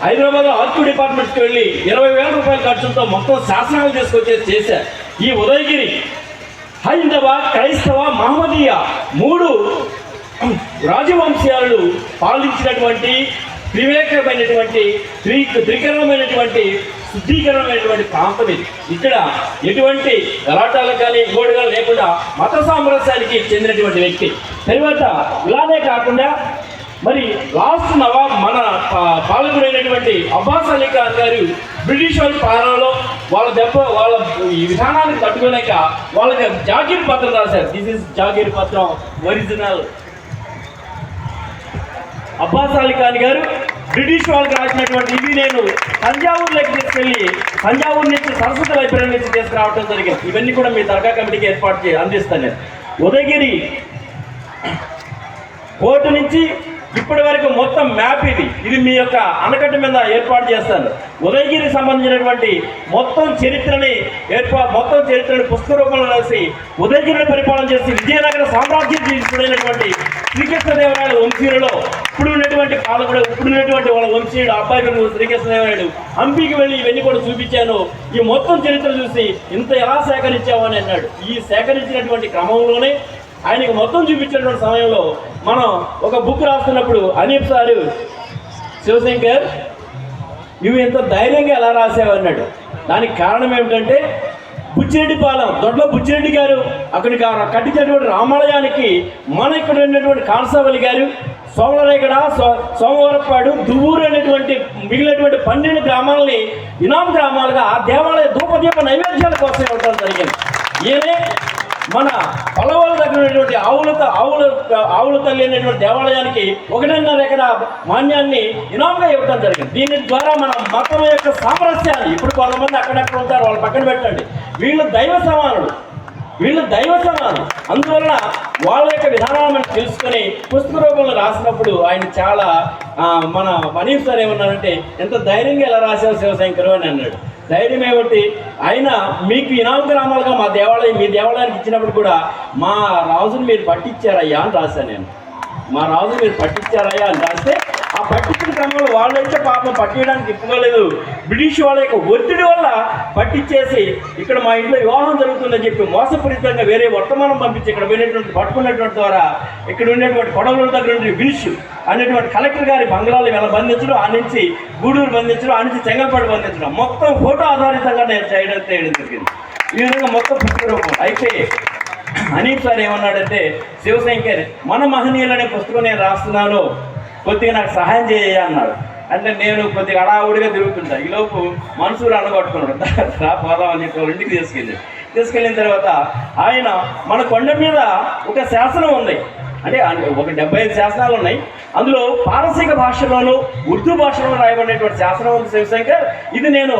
Hyderabad RQ డిపార్ట్మెంట్కి వెళ్ళి 20,000 రూపాయల ఖర్చులతో మొత్తం శాసనాలు తీసుకొచ్చేసి చేశారు. ఈ ఉదయగిరి హైందవ, క్రైస్తవ, మహమ్మదీయ 3 రాజవంశాలు పాలించినటువంటి వివేకమైనటువంటి త్రికరణమైనటువంటి శుద్ధీకరణమైనటువంటి ప్రాంతం ఇది. ఇక్కడ ఎటువంటి గలాటాలు కానీ గోడుగా లేకుండా మత సామరస్యానికి చెందినటువంటి వ్యక్తి. తర్వాత ఇలానే కాకుండా మరి లాస్ట్ నవాబ్ మన పాలకుడైనటువంటి అబ్బాస్ అలీ ఖాన్ గారు బ్రిటిష్ వాళ్ళ పాలనలో వాళ్ళ ఈ విధానాన్ని తట్టుకోలేక వాళ్ళకి జాగీర్ పత్రం రాశారు. దిస్ ఇస్ జాగీర్ పత్రం ఒరిజినల్. అబ్బాస్ అలీ ఖాన్ గారు బ్రిటిష్ వాళ్ళకి రాసినటువంటి ఇవి నేను తంజావూరులోకి తీసుకెళ్ళి తంజావూరు నుంచి సరస్వతి లైబ్రరీ నుంచి తీసుకురావడం జరిగింది. ఇవన్నీ కూడా మీ దర్గా కమిటీకి ఏర్పాటు అందిస్తాను నేను. ఉదయగిరి కోర్టు నుంచి ఇప్పటి వరకు మొత్తం మ్యాప్ ఇది మీ యొక్క అనకట్ట మీద ఏర్పాటు చేస్తాను. ఉదయగిరికి సంబంధించినటువంటి మొత్తం చరిత్రని పుస్తక రూపంలో రాసి ఉదయగిరిని పరిపాలన చేసి విజయనగర సామ్రాజ్యమైనటువంటి శ్రీకృష్ణదేవరాయల వంశీయులలో ఇప్పుడున్నటువంటి వాళ్ళ వంశీయుడు అబ్బాయి గారు శ్రీకృష్ణదేవరాయలు హంపీకి వెళ్ళి ఇవన్నీ కూడా చూపించాను. ఈ మొత్తం చరిత్ర చూసి ఇంత ఎలా సేకరించామని అన్నాడు. ఈ సేకరించినటువంటి క్రమంలోనే ఆయనకి మొత్తం చూపించినటువంటి సమయంలో మనం ఒక బుక్ రాస్తున్నప్పుడు అనీప్ సారు శివశంకర్ నువ్వు ఎంత ధైర్యంగా ఎలా రాసావు అన్నాడు. దానికి కారణం ఏమిటంటే బుచ్చిరెడ్డిపాలెం దొడ్ల బుచ్చిరెడ్డి గారు అక్కడికి కట్టించినటువంటి రామాలయానికి మన ఇక్కడ ఉన్నటువంటి కాన్సావలి గారు సోమరేగడ సోమవరపాడు దువ్వూరు అనేటువంటి మిగిలినటువంటి 12 గ్రామాలని ఇనాం గ్రామాలుగా ఆ దేవాలయ ధూపదీప నైవేద్యాల కోసం ఇవ్వడం జరిగింది. ఈయనే మన పొలవాళ్ళ దగ్గర ఉన్నటువంటి ఆవుల తల్లి అనేటువంటి దేవాలయానికి 1.5 ఎకరా మాన్యాన్ని ఇనాంగా ఇవ్వడం జరిగింది. దీని ద్వారా మన మతం యొక్క సామరస్యాన్ని ఇప్పుడు కొంతమంది అక్కడెక్కడ ఉంటారు వాళ్ళు పక్కన పెట్టండి, వీళ్ళు దైవ సమానులు. అందువలన వాళ్ళ యొక్క విధానాలను మనం తెలుసుకొని పుస్తక రూపంలో రాసినప్పుడు ఆయన చాలా మన మనీష్ సార్ ఏమన్నారంటే ఎంత ధైర్యంగా ఎలా రాశావు శివశంకరు అని అన్నాడు. ధైర్యం ఏమిటి, ఆయన మీకు ఇనాం గ్రామాలుగా మీ దేవాలయానికి ఇచ్చినప్పుడు కూడా మా రాజుని మీరు పట్టించారయ్యా అని రాశాను నేను. మా రాజుని మీరు పట్టించారయ్యా అని రాస్తే ఆ పట్టించిన క్రమంలో వాళ్ళైతే పాపం పట్టించడానికి ఇప్పుకోలేదు. బ్రిటిష్ వాళ్ళ యొక్క ఒత్తిడి వల్ల పట్టించేసి ఇక్కడ మా ఇంట్లో వివాహం జరుగుతుందని చెప్పి మోసపూరితంగా వేరే వర్తమానం పంపించి ఇక్కడ పట్టుకున్నటువంటి ద్వారా ఇక్కడ ఉన్నటువంటి కొడవల దగ్గర నుండి వినిష్ అనేటువంటి కలెక్టర్ గారి బంగ్లాలు ఇలా బంధించడం, ఆ నుంచి గూడూరు బంధించడం, ఆ నుంచి చెంగల్పాడు బంధించడం మొత్తం ఫోటో ఆధారితంగా నేను చేయడం జరిగింది. ఈ విధంగా మొత్తం పుస్తక రూపం అయితే అనీప్ సార్ ఏమన్నాడంటే శివశంకర్ మన మహనీయులు అనే పుస్తకం నేను రాస్తున్నాను, కొద్దిగా నాకు సహాయం చేయ అన్నాడు. అంటే నేను కొద్దిగా అడావుడిగా తిరుగుతుంటా. ఈలోపు మనసూరు అన్నగొట్టుకున్నాడు పోదాం అని చెప్పి ఇంటికి తీసుకెళ్ళిన తర్వాత ఆయన మన కొండ మీద ఒక శాసనం ఉంది. అంటే ఒక 75 శాసనాలు ఉన్నాయి. అందులో పారసీక భాషలోను ఉర్దూ భాషలో రాయబడినటువంటి శాసనం ఉంది శివశంకర్. ఇది నేను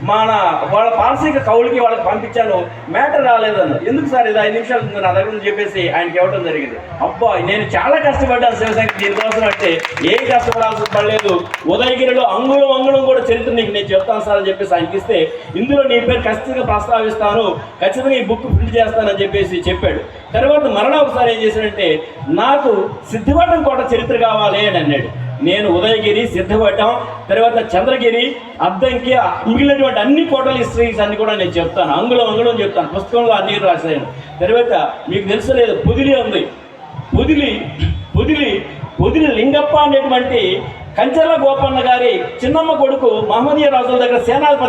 వాళ్ళ పారసీక కవులకి వాళ్ళకి పంపించాను, మ్యాటర్ రాలేదన్న. ఎందుకు సార్ ఇది 5 నిమిషాలు ఉంది నా దగ్గర చెప్పేసి ఆయనకి ఇవ్వడం జరిగింది. అబ్బా నేను చాలా కష్టపడ్డాను శివశంకర్ దీనికోసం అంటే ఏం కష్టపడాల్సి పడలేదు, ఉదయగిరిలో అంగుళం కూడా చరిత్ర నీకు నేను చెప్తాను సార్ అని చెప్పేసి ఆయనకి ఇస్తే ఇందులో నీ పేరు ఖచ్చితంగా ప్రస్తావిస్తాను, ఖచ్చితంగా ఈ బుక్ ప్రింట్ చేస్తానని చెప్పేసి చెప్పాడు. తర్వాత మరలా ఒకసారి ఏం చేశాడంటే నాకు సిద్ధివటం కోట చరిత్ర కావాలి అని అన్నాడు. నేను ఉదయగిరి, సిద్ధవటం, తర్వాత చంద్రగిరి, అద్దంకి మిగిలినటువంటి అన్ని కోటల హిస్టరీస్ అన్ని కూడా నేను చెప్తాను, అంగుళం చెప్తాను. పుస్తకంలో అన్ని రాశాను. తర్వాత మీకు తెలుసలేదు పొదిలి ఉంది. పొదిలి లింగప్ప అనేటువంటి కంచర్ల గోపన్న గారి చిన్నమ్మ కొడుకు మహమ్మదీయ రాజుల దగ్గర సేనాధిపతి